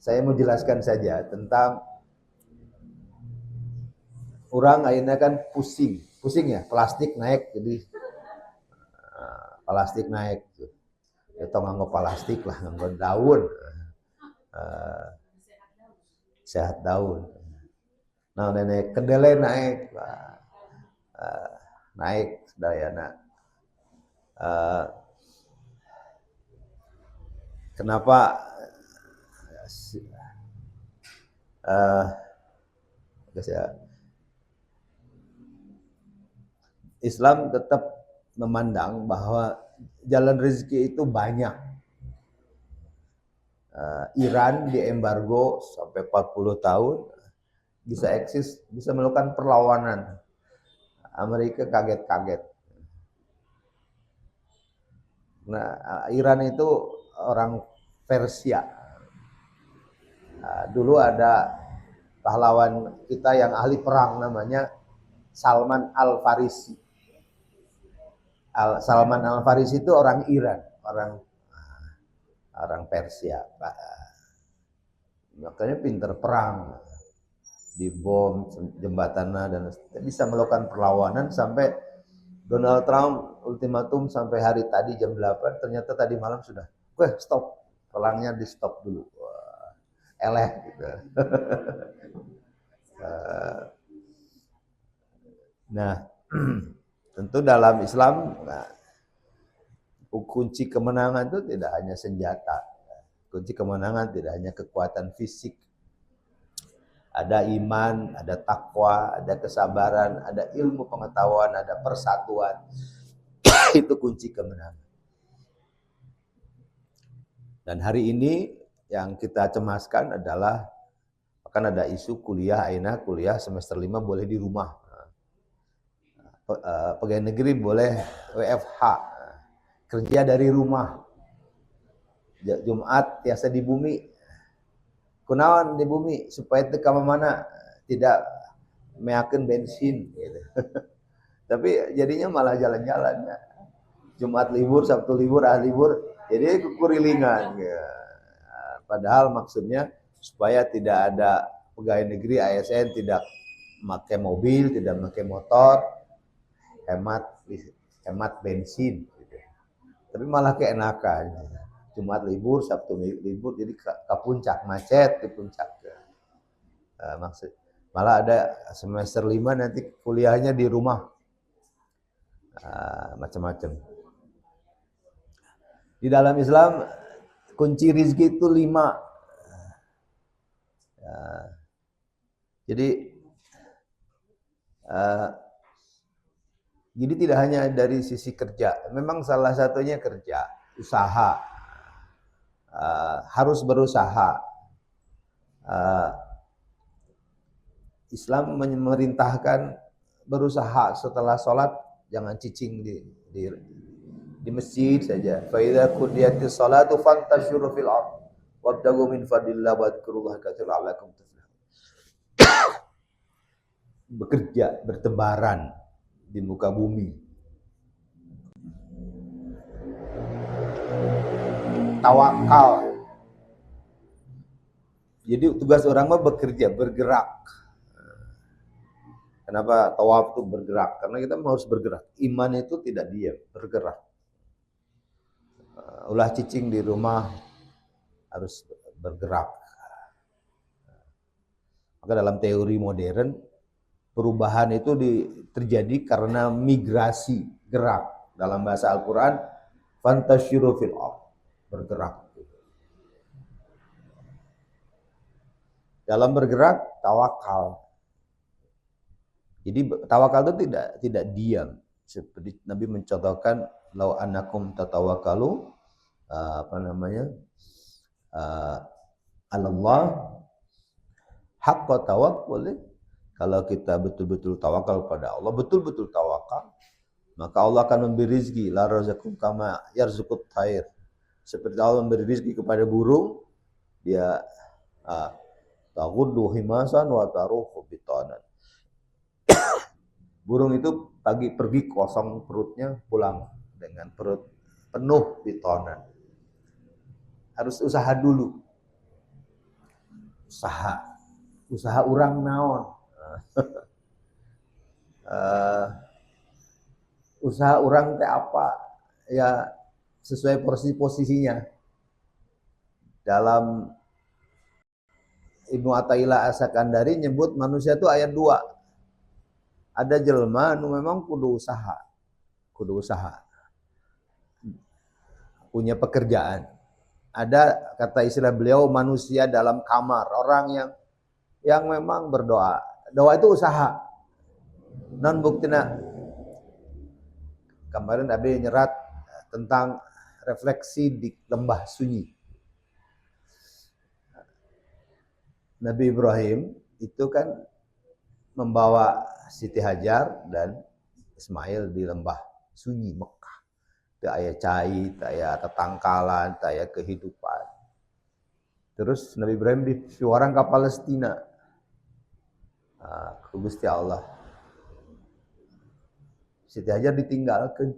Saya mau jelaskan saja tentang orang akhirnya kan pusing ya, plastik naik, jadi plastik naik. Itu nganggo plastik lah, nganggo daun, sehat daun. Nah nenek kedelai naik, naik dayana. Kenapa Islam tetap memandang bahwa jalan rezeki itu banyak. Iran diembargo sampai 40 tahun, bisa eksis, bisa melakukan perlawanan. Amerika kaget-kaget. Nah, Iran itu orang Persia. Dulu ada pahlawan kita yang ahli perang namanya Salman Al-Farisi. Salman Al-Farisi itu orang Iran, orang Persia. Makanya pinter perang, dibom jembatannya dan bisa melakukan perlawanan sampai Donald Trump ultimatum sampai hari tadi jam 8, ternyata tadi malam sudah, stop, perangnya di stop dulu. Eleh gitu. Nah, tentu dalam Islam kunci kemenangan itu tidak hanya senjata. Kunci kemenangan tidak hanya kekuatan fisik. Ada iman, ada takwa, ada kesabaran, ada ilmu pengetahuan, ada persatuan. Itu kunci kemenangan. Dan hari ini yang kita cemaskan adalah akan ada isu kuliah semester 5 boleh di rumah. Pegawai negeri boleh WFH, kerja dari rumah. Jumat tiasa di bumi. Kunaon di bumi supaya teu mana tidak meakeun bensin gitu. Tapi jadinya malah jalan-jalan ya. Jumat libur, Sabtu libur, Ahad libur, jadi kekurilingan ya. Padahal maksudnya supaya tidak ada pegawai negeri ASN tidak memakai mobil, tidak memakai motor, hemat bensin gitu. Tapi malah keenakan. Jumat libur, Sabtu libur, jadi ke puncak, macet di puncak. Maksud malah ada semester 5 nanti kuliahnya di rumah. Macam-macam. Di dalam Islam kunci rizki itu 5. Jadi tidak hanya dari sisi kerja, memang salah satunya kerja, usaha. Harus berusaha. Islam memerintahkan berusaha setelah sholat, jangan cicing di masjid saja. Fa idza qudiyatis shalatu fantashiru fil ardh wabtaghu min fadlillah wadhkurullaha katsiran la'allakum tuflihun. Bekerja, bertebaran di muka bumi. Tawakal. Jadi tugas orang mah bekerja, bergerak. Kenapa tawaf itu bergerak? Karena kita harus bergerak. Iman itu tidak diam, bergerak. Ulah cicing di rumah harus bergerak. Maka dalam teori modern perubahan itu terjadi karena migrasi, gerak. Dalam bahasa Al-Quran, fantashiru fil ardh, bergerak. Dalam bergerak, tawakal. Jadi tawakal itu tidak diam. Seperti Nabi mencontohkan, lau annakum tatawakalu, Allah haqqa tawakkul. Kalau kita betul-betul tawakal pada Allah, betul-betul tawakal, maka Allah akan memberi rizki. La razaqum kama yarzuqut thair. Seperti Allah memberi rizki kepada burung, dia taghuddu himasan wa taruhu bitanan. Burung itu pagi pergi kosong perutnya, pulang dengan perut penuh bitanan. Harus usaha dulu. usaha urang naon. Usaha urang teh apa? Ya sesuai posisinya. Dalam Ibnu Athaillah As-Sakandari nyebut manusia itu ayat 2. Ada jelema nu memang kudu usaha. Punya pekerjaan. Ada kata istilah beliau manusia dalam kamar, orang yang memang berdoa. Doa itu usaha. Non buktina kemarin Abi nyerat tentang refleksi di lembah sunyi. Nabi Ibrahim itu kan membawa Siti Hajar dan Ismail di lembah sunyi Mekah. Teu aya cai, teu aya tetangkalan, teu aya kehidupan. Terus Nabi Ibrahim disuarang ke Palestina. Ke Gusti Allah. Siti Hajar ditinggalkan.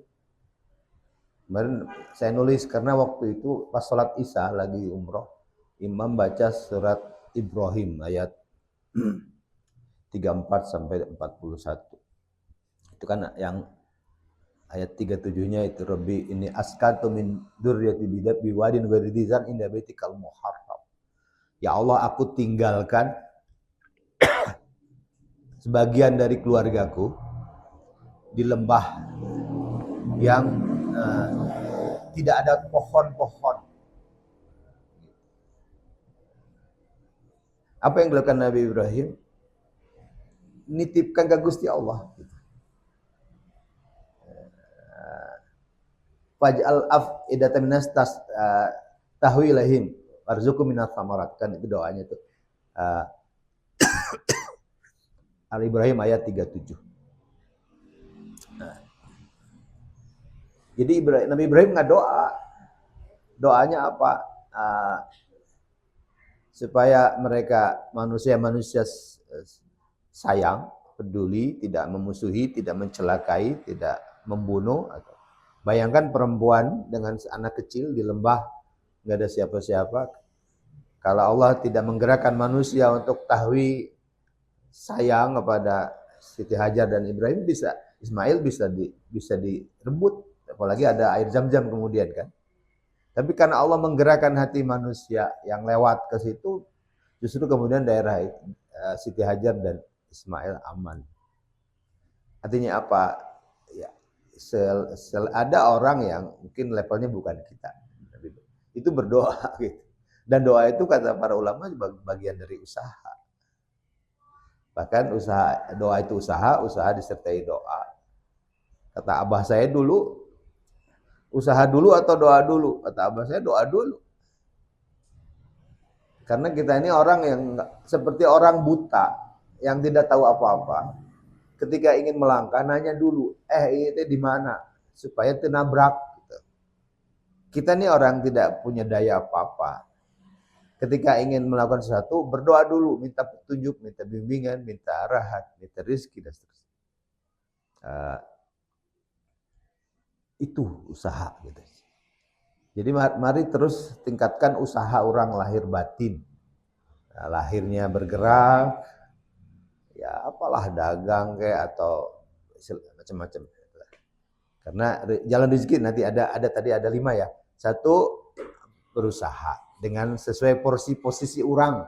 Kemarin saya nulis karena waktu itu pas sholat Isya lagi umroh, imam baca surat Ibrahim ayat 34 sampai 41. Itu kan yang ayat 37-nya itu Rabbi ini askantu min dzurriyyati biwadin ghairi dzan inda baitikal muharram. Ya Allah, aku tinggalkan sebagian dari keluargaku di lembah yang tidak ada pohon-pohon. Apa yang dilakukan Nabi Ibrahim? Nitipkan ke Gusti Allah. Faj'al af'idatan minas tahwilahim warzuqhum minats tsamarat, kan itu doanya tuh. Al-Ibrahim ayat 37. Jadi Nabi Ibrahim nggak doa. Doanya apa? Supaya mereka manusia-manusia sayang, peduli, tidak memusuhi, tidak mencelakai, tidak membunuh. Bayangkan perempuan dengan anak kecil di lembah, nggak ada siapa-siapa. Kalau Allah tidak menggerakkan manusia untuk tahwi sayang kepada Siti Hajar dan Ibrahim, Ismail bisa direbut. Apalagi ada air Zam-Zam kemudian kan. Tapi karena Allah menggerakkan hati manusia yang lewat ke situ, justru kemudian daerah Siti Hajar dan Ismail aman. Artinya apa? Ya, ada orang yang mungkin levelnya bukan kita. Itu berdoa gitu. Dan doa itu kata para ulama bagian dari usaha. Bahkan doa itu usaha disertai doa. Kata abah saya dulu, usaha dulu atau doa dulu? Kata abah saya, doa dulu. Karena kita ini orang yang seperti orang buta yang tidak tahu apa-apa. Ketika ingin melangkah, nanya dulu, ini di mana? Supaya tenabrak. Gitu. Kita ini orang tidak punya daya apa-apa. Ketika ingin melakukan sesuatu, berdoa dulu, minta petunjuk, minta bimbingan, minta arahan, minta rezeki dan seterusnya. Itu usaha gitu. Jadi mari terus tingkatkan usaha orang lahir batin. Nah, lahirnya bergerak, ya apalah dagang kayak atau macam-macam. Karena jalan rezeki nanti tadi ada 5 ya. 1, berusaha dengan sesuai posisi orang.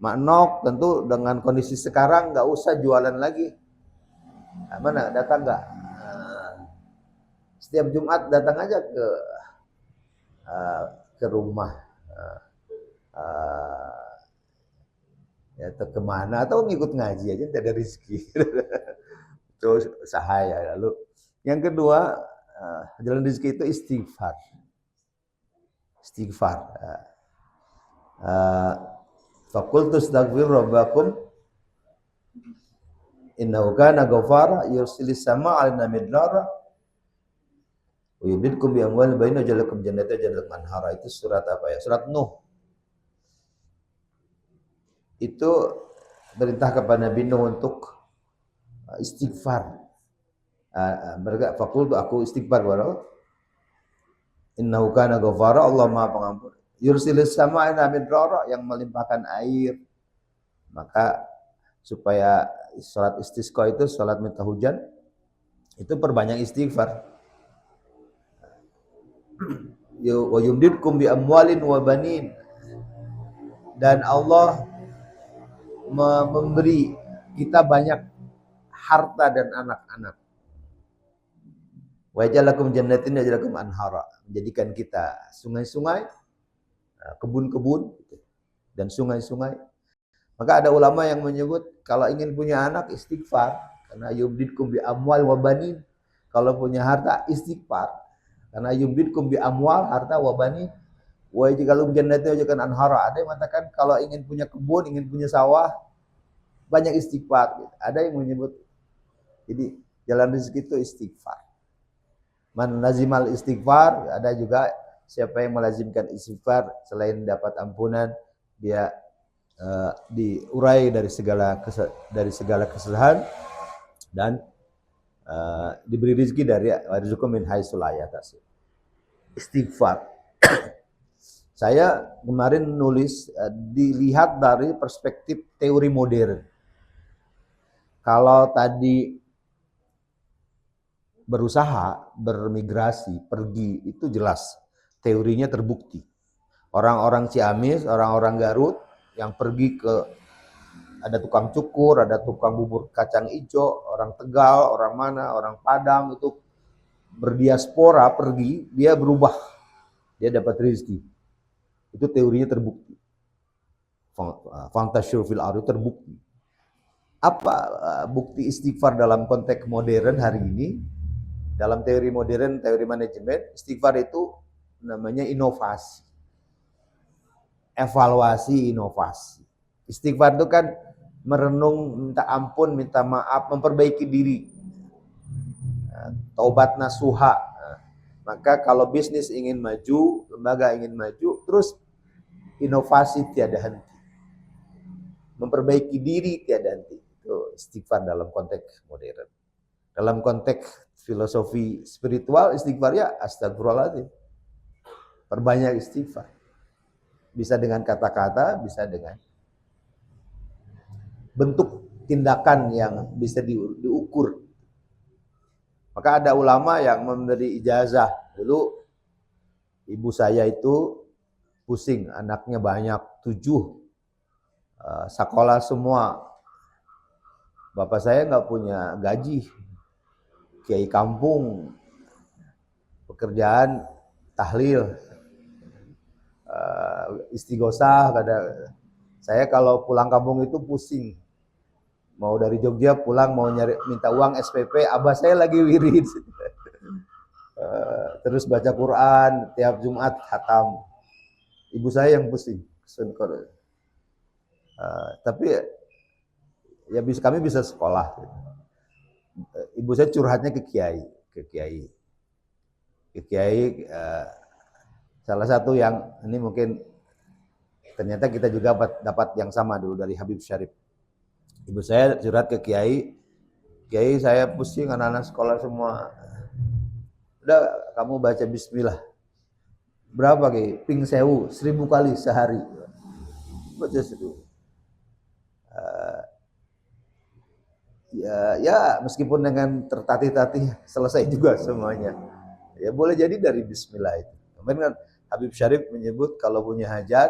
Maknok tentu dengan kondisi sekarang nggak usah jualan lagi. Nah, mana datang nggak? Setiap Jumat datang aja ke rumah, ya kemana atau ngikut ngaji aja, tidak ada rezeki. Terus usaha ya. Lalu yang kedua, jalan rezeki itu istighfar. Faqultu astaghfiru rabbakum innahu kana ghafara yursilis samaa 'alaina midrara wa yumdidkum bi amwalin baina jalakum jannata jannat manhara. Itu surat apa ya? Surat Nuh. Itu perintah kepada Nabi Nuh untuk istighfar. Faqultu aku istighfar kepada Allah. Innahu kana ghafara, Allah Maha Pengampun. Yursilis sama midrara, yang melimpahkan air. Maka supaya sholat istisqa itu, sholat minta hujan, itu perbanyak istighfar. Wa yumdidkum bi amwalin wa banin. Dan Allah memberi kita banyak harta dan anak-anak. Wa ja'alakum jannatin wa ja'alakum anhara. Menjadikan kita sungai-sungai, kebun-kebun dan sungai-sungai. Maka ada ulama yang menyebut kalau ingin punya anak istighfar, karena yumdidkum bi amwal wa banin. Kalau punya harta istighfar, karena yumdidkum bi amwal, harta, wa banin. Wa ja'alakum jannatin wa ja'alakum anhara. Ada yang mengatakan kalau ingin punya kebun, ingin punya sawah, banyak istighfar. Ada yang menyebut jadi jalan rezeki itu istighfar. Man lazimal istighfar, ada juga siapa yang melazimkan istighfar selain dapat ampunan, dia diurai dari segala kesalahan dan diberi rezeki dari warzuqhum min haitsu la yahtasib. Istighfar. Saya kemarin nulis dilihat dari perspektif teori modern. Kalau tadi berusaha, bermigrasi, pergi, itu jelas teorinya terbukti. Orang-orang Ciamis, orang-orang Garut yang pergi ke, ada tukang cukur, ada tukang bubur kacang hijau, orang Tegal, orang mana, orang Padang, itu berdiaspora pergi, dia berubah, dia dapat rezeki. Itu teorinya terbukti. Fantasyur fil ardi terbukti. Apa bukti istighfar dalam konteks modern hari ini? Dalam teori modern, teori manajemen, istighfar itu namanya inovasi. Evaluasi, inovasi. Istighfar itu kan merenung, minta ampun, minta maaf, memperbaiki diri. Taubat nasuha. Maka kalau bisnis ingin maju, lembaga ingin maju, terus inovasi tiada henti. Memperbaiki diri tiada henti. Itu istighfar dalam konteks modern. Dalam konteks filosofi spiritual, istighfar ya astagfirullahaladzim. Perbanyak istighfar. Bisa dengan kata-kata, bisa dengan bentuk tindakan yang bisa diukur. Maka ada ulama yang memberi ijazah. Dulu ibu saya itu pusing, anaknya banyak, 7. Sekolah semua. Bapak saya nggak punya gaji. Kiai kampung, pekerjaan tahlil, istighosah. Saya kalau pulang kampung itu pusing. Mau dari Jogja pulang, mau nyari minta uang SPP, abah saya lagi wirid. Terus baca Quran tiap Jumat khatam. Ibu saya yang pusing. Tapi ya kami bisa sekolah. Ibu saya curhatnya ke kiai. Salah satu yang ini mungkin ternyata kita juga dapat yang sama dulu dari Habib Syarif. Ibu saya curhat ke kiai, saya pusing, anak-anak sekolah semua. Udah kamu baca bismillah. Berapa Kiai? Ping sewu, 1000 kali sehari. Baca 1000. Ya meskipun dengan tertatih-tatih selesai juga semuanya. Ya boleh jadi dari bismillah itu. Kemarin kan Habib Syarif menyebut kalau punya hajat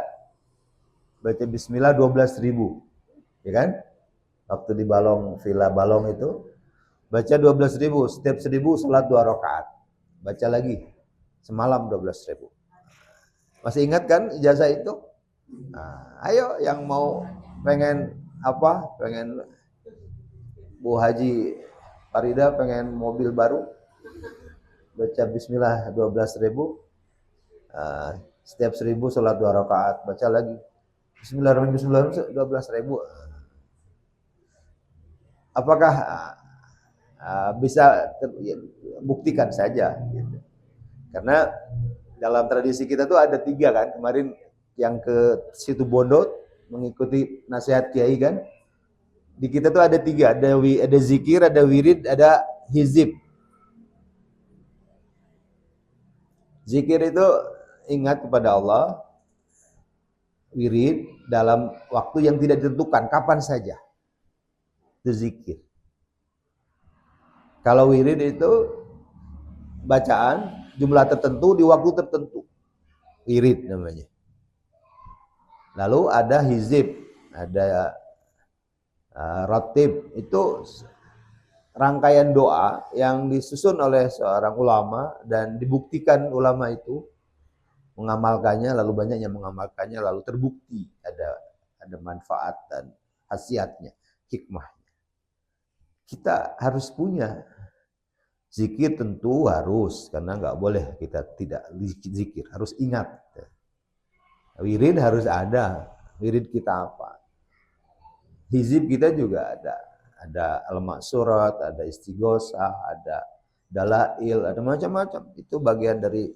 baca bismillah 12.000. Ya kan? Waktu di Balong, Villa Balong itu baca 12.000, setiap 1.000 salat 2 rakaat. Baca lagi semalam 12.000. Masih ingat kan ijazah itu? Nah, ayo yang mau pengen apa? Pengen Bu Haji Farida pengen mobil baru, baca bismillah 12.000, setiap 1.000 salat 2 rakaat. Baca lagi bismillahirrahmanirrahim 12.000. Apakah bisa buktikan saja gitu. Karena dalam tradisi kita tuh ada 3 kan. Kemarin yang ke Situ Bondo mengikuti nasihat kiai kan. Di kita tuh ada 3, ada zikir, ada wirid, ada hizib. Zikir itu ingat kepada Allah, wirid dalam waktu yang tidak ditentukan, kapan saja. Itu zikir. Kalau wirid itu bacaan jumlah tertentu di waktu tertentu. Wirid namanya. Lalu ada hizib, ada ratib, itu rangkaian doa yang disusun oleh seorang ulama dan dibuktikan ulama itu mengamalkannya, lalu banyak yang mengamalkannya, lalu terbukti ada manfaat dan khasiatnya, hikmahnya. Kita harus punya zikir, tentu harus, karena nggak boleh kita tidak zikir, harus ingat. Wirid harus ada, wirid kita apa? Hizib kita juga ada al-maksurat, ada istighosah, ada dalail, ada macam-macam. Itu bagian dari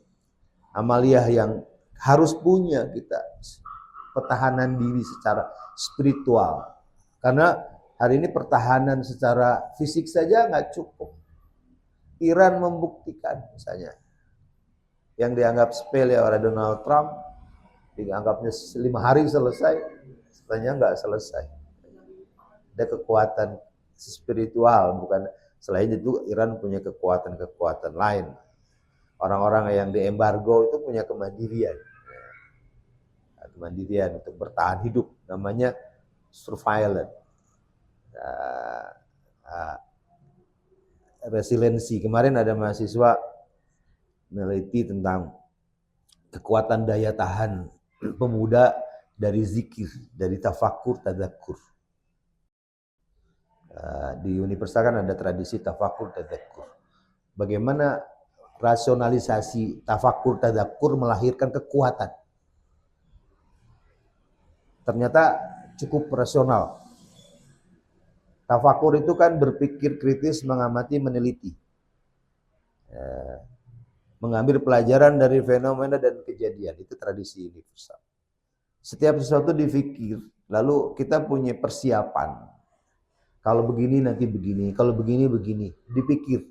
amaliyah yang harus punya kita, pertahanan diri secara spiritual. Karena hari ini pertahanan secara fisik saja nggak cukup. Iran membuktikan misalnya yang dianggap sepele oleh Donald Trump, dianggapnya 5 hari selesai, sebenarnya nggak selesai. Ada kekuatan spiritual, bukan selain itu Iran punya kekuatan lain. Orang-orang yang diembargo itu punya kemandirian untuk bertahan hidup, namanya surveillance, resiliensi. Kemarin ada mahasiswa meneliti tentang kekuatan daya tahan pemuda dari zikir, dari tafakur, tadzakur. Di universitas kan ada tradisi tafakur, tadzakur. Bagaimana rasionalisasi tafakur, tadzakur melahirkan kekuatan. Ternyata cukup rasional. Tafakur itu kan berpikir kritis, mengamati, meneliti. Mengambil pelajaran dari fenomena dan kejadian, itu tradisi universal. Setiap sesuatu dipikir, lalu kita punya persiapan. Kalau begini nanti begini, kalau begini begini, dipikir.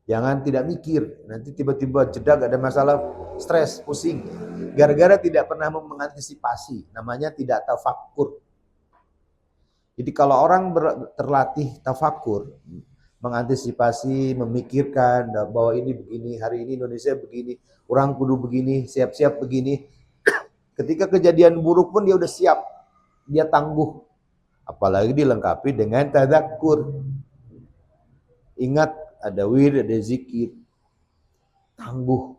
Jangan tidak mikir, nanti tiba-tiba jedak ada masalah, stres, pusing. Gara-gara tidak pernah mengantisipasi, namanya tidak tafakur. Jadi kalau orang terlatih tafakur, mengantisipasi, memikirkan bahwa ini begini, hari ini Indonesia begini, orang kudu begini, siap-siap begini. Ketika kejadian buruk pun dia udah siap, dia tangguh. Apalagi dilengkapi dengan tadzakur. Ingat, ada wirid, ada zikir, tangguh,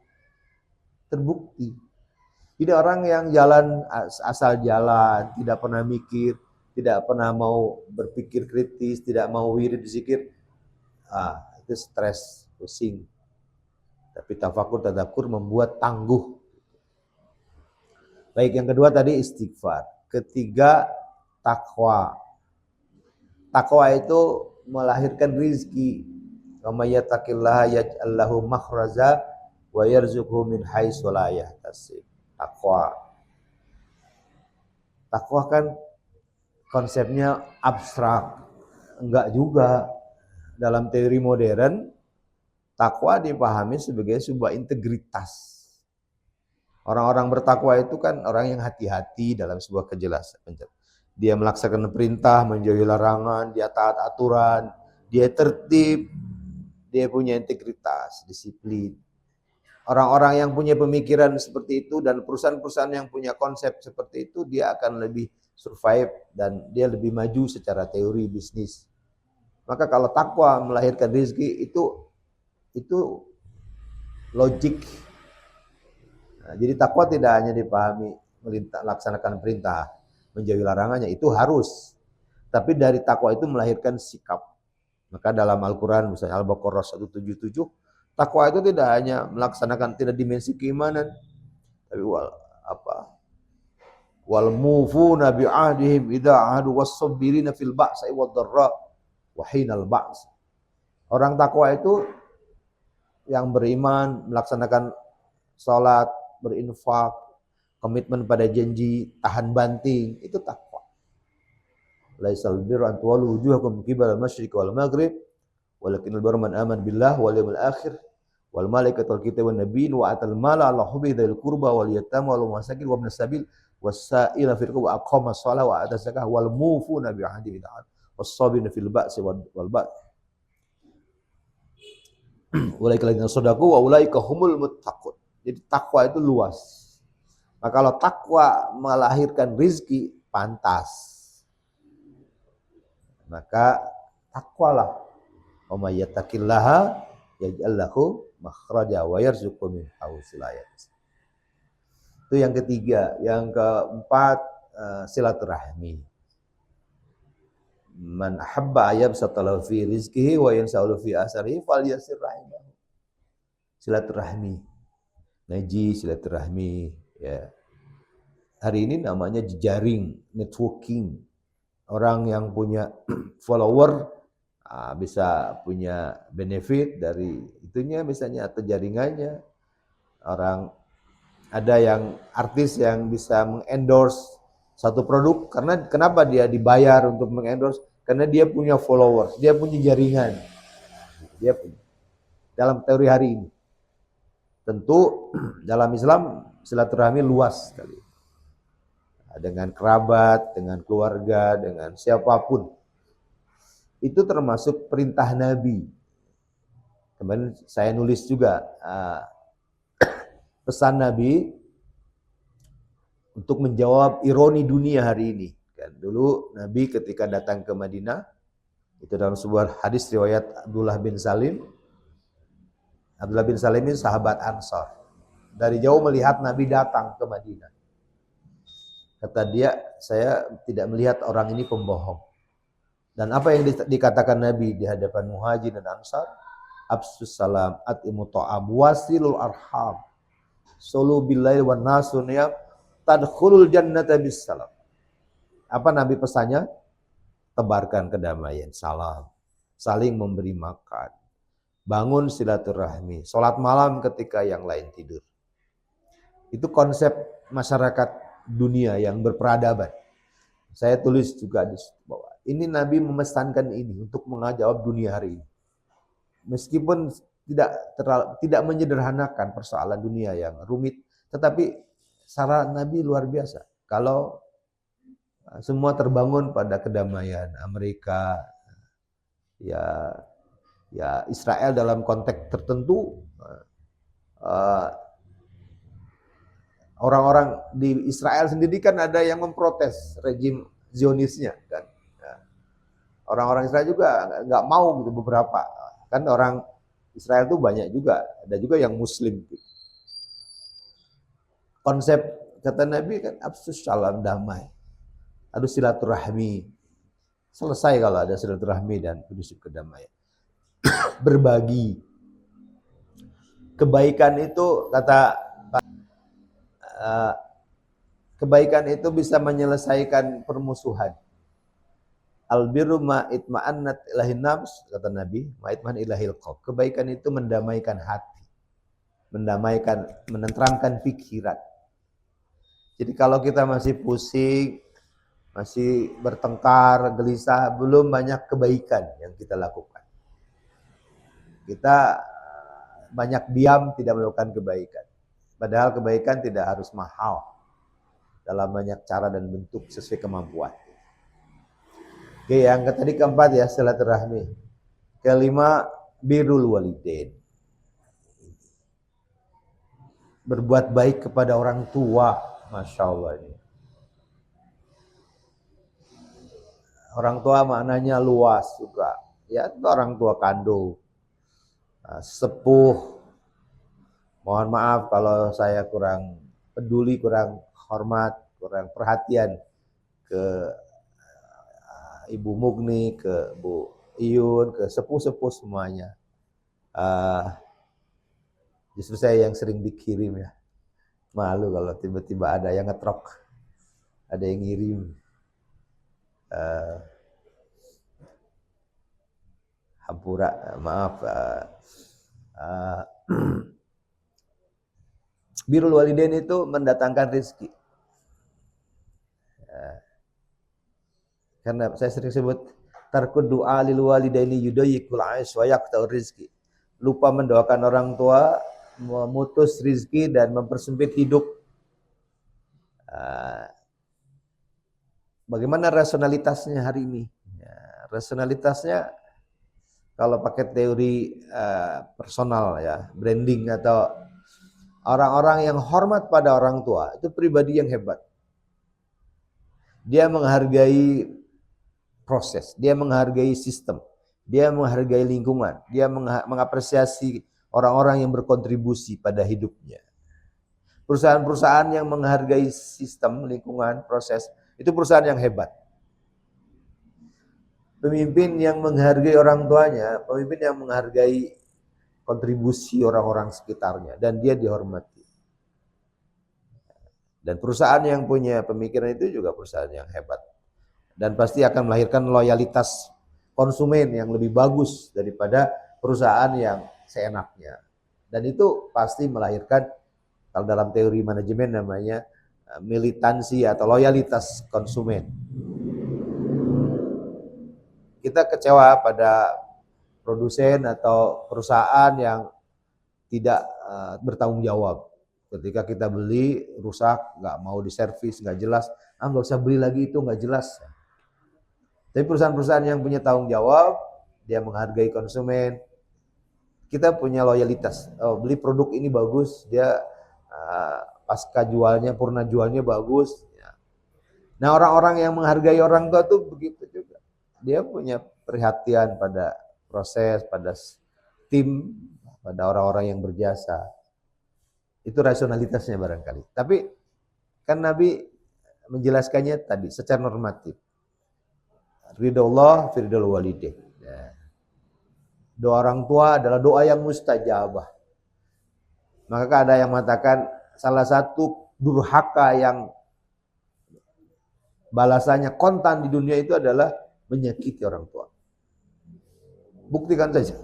terbukti. Jadi orang yang jalan asal jalan, tidak pernah mikir, tidak pernah mau berpikir kritis, tidak mau wirid, zikir, itu stres, pusing. Tapi tafakur, tadzakur membuat tangguh. Baik, yang kedua tadi istighfar. Ketiga, takwa. Takwa itu melahirkan rizki. Wa may yattaqillaha yaj'al lahu makhraja wa yarzuqhu min haitsu la yahtasib. Takwa. Takwa kan konsepnya abstrak. Enggak juga. Dalam teori modern, takwa dipahami sebagai sebuah integritas. Orang-orang bertakwa itu kan orang yang hati-hati dalam sebuah kejelasan. Dia melaksanakan perintah, menjauhi larangan, dia taat aturan, dia tertib, dia punya integritas, disiplin. Orang-orang yang punya pemikiran seperti itu dan perusahaan-perusahaan yang punya konsep seperti itu, dia akan lebih survive dan dia lebih maju secara teori bisnis. Maka kalau takwa melahirkan rezeki itu logik. Nah, jadi takwa tidak hanya dipahami melaksanakan perintah, menjauhi larangannya, itu harus. Tapi dari takwa itu melahirkan sikap. Maka dalam Al-Quran misalnya Al-Baqarah 177, takwa itu tidak hanya melaksanakan tidak dimensi keimanan, tapi wal mufuna bi ahdihim idza ahadu was-sabbirina fil ba'sa wad-dharra wa hinal ba's. Orang takwa itu yang beriman, melaksanakan salat, berinfak, komitmen pada janji, tahan banting, itu takwa. Laisal birra an tuwallu wujuhakum qibala al-masyriq wal maghrib walakinal birra man amana billah wal yawmil akhir wal malaikati wal kitabi wan nabiyyin wa atal mala ala hubbihi dzil qurba wal yatama wal masakin wa ibnas sabil was-sa'ila fil wa aqama shalah wa ata zakah wal mufuna bi ahdi bid'at was-sabina fil ba'si wal ba' ulaika alladziina shadaqu wa ulaika humul muttaqun. Jadi takwa itu luas. Nah, kalau takwa melahirkan rizki, pantas. Maka takwalah. Wa may yattaqillaha yaj'al lahu makhraja wa yarzuqhu min haitsu la yahtasib. Itu yang ketiga. Yang keempat, silaturahmi. Man ahabba ayyabsata lahu fi rizqihi wa yansa'u fi asarihi falyasir rahimahu. Silaturahmi. Ngaji, silaturahmi, ya. Hari ini namanya jejaring, networking. Orang yang punya follower bisa punya benefit dari itunya misalnya atau jaringannya. Orang ada yang artis yang bisa mengendorse satu produk karena kenapa dia dibayar untuk mengendorse? Karena dia punya followers, dia punya jaringan. Dia punya. Dalam teori hari ini. Tentu dalam Islam silaturahmi luas sekali. Dengan kerabat, dengan keluarga, dengan siapapun. Itu termasuk perintah Nabi. Kemarin saya nulis juga pesan Nabi untuk menjawab ironi dunia hari ini. Kan dulu Nabi ketika datang ke Madinah, itu dalam sebuah hadis riwayat Abdullah bin Salim. Abdullah bin Salim ini sahabat Ansar. Dari jauh melihat Nabi datang ke Madinah. Kata dia, saya tidak melihat orang ini pembohong. Dan apa yang dikatakan Nabi di hadapan Muhajirin dan Ansar? Absus salam, atimu ta'am, wasilul arham, solu billail wa nasuniyam, tadkhulul jannata bis salam. Apa Nabi pesannya? Tebarkan kedamaian, salam, saling memberi makan, bangun silaturahmi, sholat malam ketika yang lain tidur. Itu konsep masyarakat dunia yang berperadaban. Saya tulis juga di bawah. Ini Nabi memesankan ini untuk menjawab dunia hari ini. Meskipun tidak menyederhanakan persoalan dunia yang rumit, tetapi cara Nabi luar biasa. Kalau semua terbangun pada kedamaian, Amerika, ya Israel dalam konteks tertentu, orang-orang di Israel sendiri kan ada yang memprotes rejim Zionisnya kan. Orang-orang Israel juga nggak mau gitu beberapa. Kan orang Israel itu banyak juga, ada juga yang Muslim. Gitu. Konsep kata Nabi kan absus salam damai, ada silaturahmi. Selesai kalau ada silaturahmi dan prinsip kedamaian. Berbagi. Kebaikan itu kata kebaikan itu bisa menyelesaikan permusuhan. Albirru ma itma'annat ilahin nafs, kata Nabi, ma itma'an ilahil qalb. Kebaikan itu mendamaikan hati, mendamaikan, menenteramkan pikiran. Jadi kalau kita masih pusing, masih bertengkar, gelisah, belum banyak kebaikan yang kita lakukan. Kita banyak diam, tidak melakukan kebaikan. Padahal kebaikan tidak harus mahal. Dalam banyak cara dan bentuk sesuai kemampuan. Oke, yang tadi keempat ya, silaturahmi. Kelima, birrul walidain. Berbuat baik kepada orang tua, Masya Allah ini. Orang tua maknanya luas juga. Ya, itu orang tua kandung, sepuh. Mohon maaf kalau saya kurang peduli, kurang hormat, kurang perhatian ke Ibu Mugni, ke Bu Iyun, ke sepuh-sepuh semuanya. Justru saya yang sering dikirim ya. Malu kalau tiba-tiba ada yang ngetrok, ada yang ngirim. Hampura, maaf. Birrul walidain itu mendatangkan rezeki. Karena saya sering sebut tarkud doa lil walidaini yudayyikul 'aish wa yaqta'ur rizki. Lupa mendoakan orang tua, memutus rizki dan mempersempit hidup. bagaimana rasionalitasnya hari ini? Ya, rasionalitasnya kalau pakai teori personal ya, branding atau orang-orang yang hormat pada orang tua, itu pribadi yang hebat. Dia menghargai proses, dia menghargai sistem, dia menghargai lingkungan, dia mengapresiasi orang-orang yang berkontribusi pada hidupnya. Perusahaan-perusahaan yang menghargai sistem, lingkungan, proses, itu perusahaan yang hebat. Pemimpin yang menghargai orang tuanya, pemimpin yang menghargai kontribusi orang-orang sekitarnya, dan dia dihormati. Dan perusahaan yang punya pemikiran itu juga perusahaan yang hebat. Dan pasti akan melahirkan loyalitas konsumen yang lebih bagus daripada perusahaan yang seenaknya. Dan itu pasti melahirkan, kalau dalam teori manajemen namanya militansi atau loyalitas konsumen. Kita kecewa pada produsen atau perusahaan yang tidak bertanggung jawab. Ketika kita beli rusak, nggak mau diservis, nggak jelas, nggak usah beli lagi, itu nggak jelas. Tapi perusahaan-perusahaan yang punya tanggung jawab, dia menghargai konsumen, kita punya loyalitas. Oh, beli produk ini bagus, dia pasca jualnya, purna jualnya bagus. Nah, orang-orang yang menghargai orang tua tuh begitu juga. Dia punya perhatian pada proses, pada tim, pada orang-orang yang berjasa. Itu rasionalitasnya barangkali. Tapi kan Nabi menjelaskannya tadi secara normatif. Ridho firdul walidain. Doa orang tua adalah doa yang mustajabah. Maka ada yang mengatakan salah satu durhaka yang balasannya kontan di dunia itu adalah menyakiti orang tua. Buktikan saja.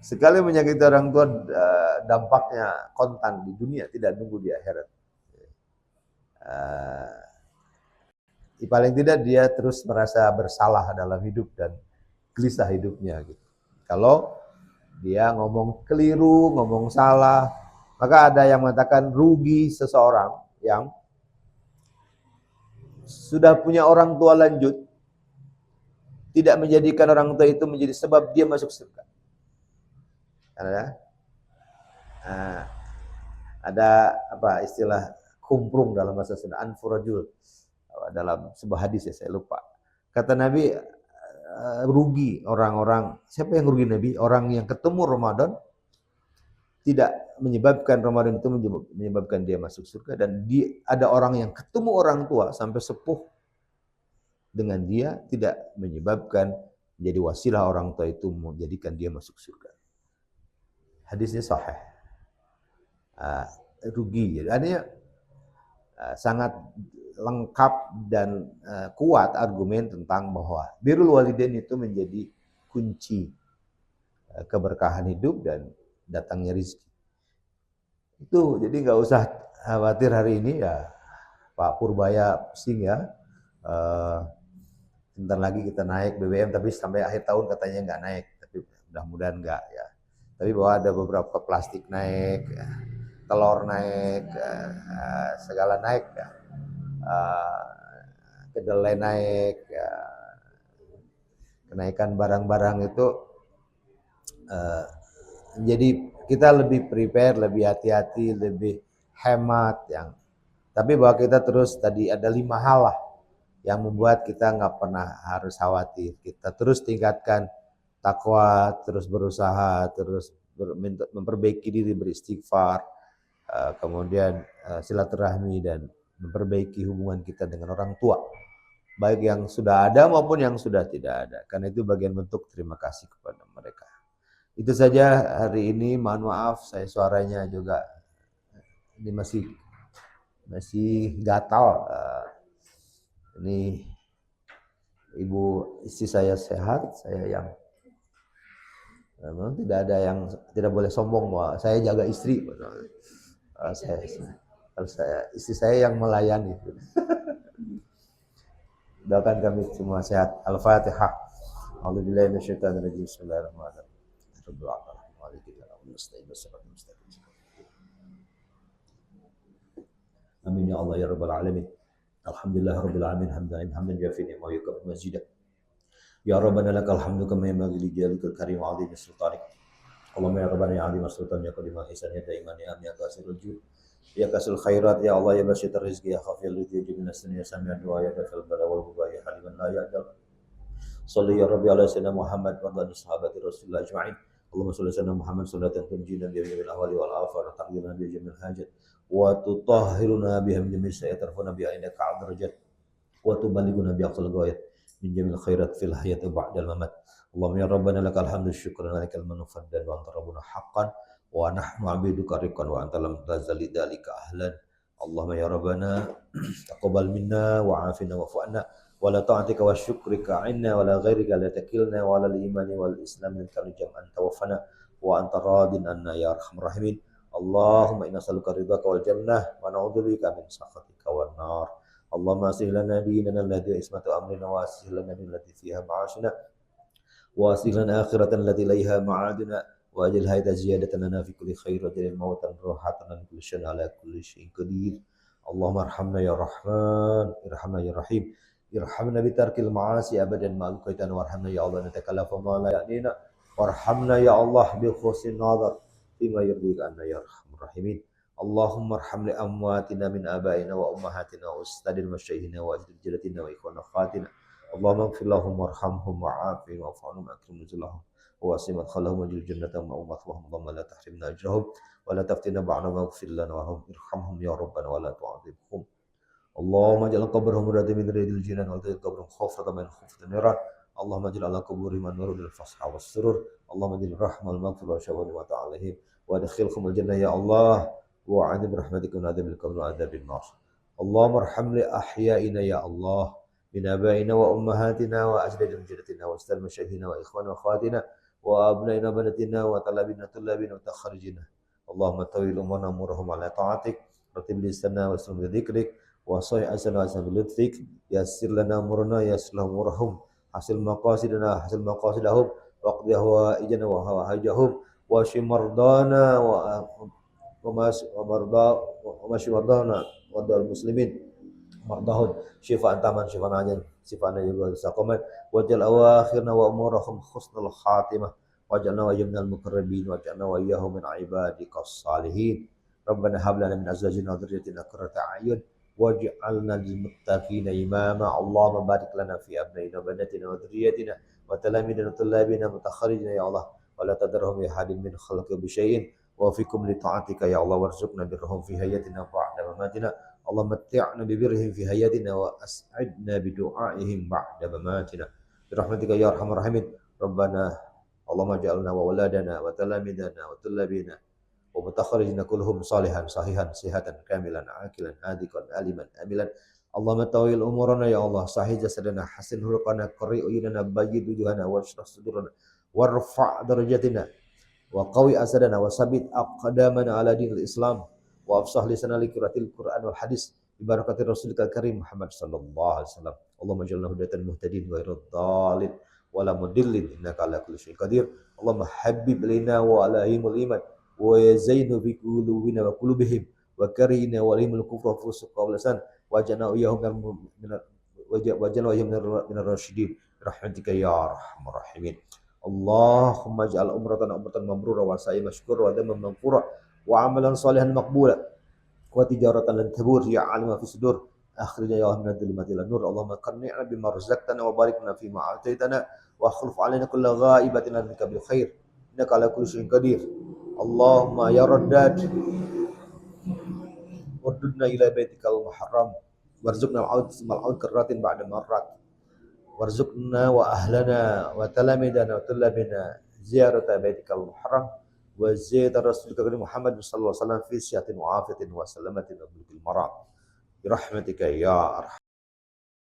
Sekali menyakiti orang tua, dampaknya kontan di dunia, tidak nunggu di akhirat. Paling tidak dia terus merasa bersalah dalam hidup dan gelisah hidupnya. Gitu. Kalau dia ngomong keliru, ngomong salah, maka ada yang mengatakan rugi seseorang yang sudah punya orang tua lanjut, tidak menjadikan orang tua itu menjadi sebab dia masuk surga. Ada apa istilah kumprung dalam bahasa Sunda, anfurajul dalam sebuah hadis ya, saya lupa. Kata Nabi, rugi orang-orang. Siapa yang rugi Nabi? Orang yang ketemu Ramadan tidak menyebabkan Ramadan itu menyebabkan dia masuk surga, dan ada orang yang ketemu orang tua sampai sepuh dengan dia tidak menyebabkan menjadi wasilah orang tua itu menjadikan dia masuk surga. Hadisnya sahih. Rugi. Artinya sangat lengkap dan kuat argumen tentang bahwa birrul walidain itu menjadi kunci keberkahan hidup dan datangnya rezeki. Itu jadi nggak usah khawatir hari ini ya, Pak Purbaya pusing ya. Sebentar lagi kita naik BBM, tapi sampai akhir tahun katanya nggak naik, tapi mudah-mudahan nggak ya. Tapi bahwa ada beberapa plastik naik, telur naik, segala naik ya. Kedelai naik ya. Kenaikan barang-barang itu jadi kita lebih prepare, lebih hati-hati, lebih hemat yang. Tapi bahwa kita terus tadi ada 5 hal lah yang membuat kita nggak pernah harus khawatir. Kita terus tingkatkan takwa, terus berusaha, terus memperbaiki diri, beristighfar, kemudian silaturahmi dan memperbaiki hubungan kita dengan orang tua, baik yang sudah ada maupun yang sudah tidak ada, karena itu bagian bentuk terima kasih kepada mereka. Itu saja hari ini. Mohon maaf saya suaranya juga ini masih gatal. Ini ibu istri saya sehat, saya yang memang tidak ada yang tidak boleh sombong bahwa saya jaga istri. Istri saya yang melayani. Doakan kami semua sehat. Al-Fatihah. A'udzubillahi minasyaitonir rajim. Bismillahirrahmanirrahim. Rabbil alamin. Amin ya Allah ya rabbal alamin. Alhamdulillah rabbil alamin hamdan yafi'u wa yukaffir mazida. Ya Rabbana lakal hamdu kama yanbaghi li jalikal karim wa 'azimi sultanik. Allahumma ya Rabbana ya 'azima sultan ya qadima ihsan ya daiman ya am ya kasirul jud. Ya kasul khairat ya Allah ya basyitar rizqi ya khafiyal ladzi yajibu min as-sani ya sami'an du'a ya dafal bala wal buba ya haliman la ya'dal. Salli ya Rabbi ala sayyidina Muhammad wa ala sahabati Rasulillah ajma'in. Allahumma salli ala sayyidina Muhammad salatan tunjina biha min al-ahwali wal afat wa taqdina biha jamil hajat wa tutahhiruna biha min jamil sayyi'at tarfuna biha indaka 'ala darajat wa tuballighuna bi aqsal ghayat min jamil khairat fil hayati ba'dal mamat. Allahumma ya Rabbana lakal hamdu syukran wa lakal manu faddan wa anta rabbuna haqqan wa nahnu 'abiduka riqqan wa anta lam tazali dzalika ahlan. Allahumma ya Rabbana taqabbal minna wa 'afina wa fu'anna wa la ta'atika wa syukrika 'inna wa la ghairika la takilna wa la al-imani wal islam min kal jam'an tawaffana wa anta radin anna ya arhamar rahimin. Allahumma inna nas'aluka ridhaka wal jannah wa na'udzubika min sakhatika wan nar. Allahumma aslih lana dinana alladhi ismatu amrina wa aslih lana din allati fiha ma'ashina wa aslih lana akhiratan allati ilayha ma'aduna wa ajil hayata ziyadatan lana fi kulli khair wa jalil mautan rohatan min kulli syai'in ala kulli syai'in qadir. Allahumma arhamna ya rahman irhamna ya rahim irhamna bi tarkil ma'asi abadan ma alqaitana warhamna ya Allah natakallafu ma la ya'nina warhamna ya Allah bi khusin nazar fima yurdika anna ya arhamar rahimin. Allahumma arham li amwatina min abaina wa ummahatina wa ustadina wa syaikhina wa jaddatina wa ikhwana khatina. Allahumma ighfir lahum warhamhum wa'afihim wa'fu anhum wa akrim nuzulahum wa wasi' madkhalahum waj'al jannatahum ma'wahum. Allahumma la tahrimna ajrahum wa la taftina ba'dahum waghfir lana warham irhamhum ya rabbana wa la tu'adzibhum. Allahumma ij'al qabrahum radhi min ridil jinan wa ij'al qabrahum khufratan min khufratin niran. Allahumma ij'al ala quburihim nurul fasha was surur. Allahumma ij'al rahmal maghfirah wa syawali wa ta'alihim wa adkhilhum al jannah ya Allah wa 'adim rahmatika min adzabil qabr wa adzabin nar. Allahumma arham li ahya'ina ya Allah min abaina wa ummahatina wa ajdadina jaddatina wa astal masyayikhina wa ikhwana wa akhawatina wa abnaina banatina wa talabina tulabina wa takharijina. Allahumma tawil umurna umurahum ala ta'atik ratib lisana wa sallim bi dzikrik wa sahih asana wa sallim bi lutfik yassir lana umurna yassir lahum umurahum hasil maqasidana hasil maqasidahum waqdi hawaijana wa hawajahum wa shimardana ومشي مرضانا ومرضى المسلمين مرضاهم شفاء تاما شفاء عاجلا شفاء يغادر سقما واجعل اواخرنا وامورهم حسن الخاتمه واجعلنا واياهم من المقربين واجعلنا واياهم من عبادك الصالحين. ربنا هب لنا من ازواجنا وذريتنا قرة اعين واجعلنا للمتقين اماما. اللهم بارك لنا في ابنائنا وبناتنا وذريتنا وتلاميذنا وطلابنا متخرجنا يا الله ولا تدرهم بأحد من خلقك بشيء وفيكم لطاعتك يا الله وارزقنا برهم في حياتنا بعد مماتنا. اللهم متعنا ببرهم في حياتنا واسعدنا بدعائهم بعد مماتنا برحمتك يا ارحم الراحمين. ربنا اللهم اجعلنا وولادنا وتلاميذنا وطلابنا ومتخرجنا كلهم صالحا صحيحا صحة كاملا عاقلا هادقا عالما عاملا. اللهم طول امورنا يا الله صحيح جسدنا حسن خلقنا قرئ عيوننا بيض وجوهنا واشرح صدورنا وارفع درجاتنا وقوي أسدنا وثبت أقدامنا على دين الإسلام وأفصح لسنا لقراءة القرآن والحديث ببركة رسولك الكريم محمد صلى الله عليه وسلم. اللهم اجعلنا هداة المهتدين غير الضالين ولا مضلين إنك على كل شيء قدير. اللهم حبب إلينا وألههم الإيمان وزينه في قلوبنا وقلوبهم وكرهنا وإليهم الكفر والفسوق والعصيان واجعلنا وإياهم من الراشدين برحمتك يا أرحم الراحمين. Allahumma ij'al umratana umratan mabrura wa sa'y mashkura wa daman maghfura wa amalan salihan maqbula wa tijaratan lan tabur ya alima fi sudur akhrijna ya min adh-dhulumati ila nur. Allahumma qanni'na bima razaqtana wa barik lana fi ma ataitana wa akhlif alaina kulla ghaibatin minka bil khair innaka ala kulli syai'in qadir. Allahumma ya raddad wardudna ila baitikal muharram warzuqna al-'aud karratin ba'da marrat warzuqna wa ahlana wa talamidana wa tulabina ziyarata baitikal muharram wa ziyarata rasulika Muhammad sallallahu alaihi wasallam fi sihatin wa afiyatin wa salamatin wa bulkil maram birahmatika ya arham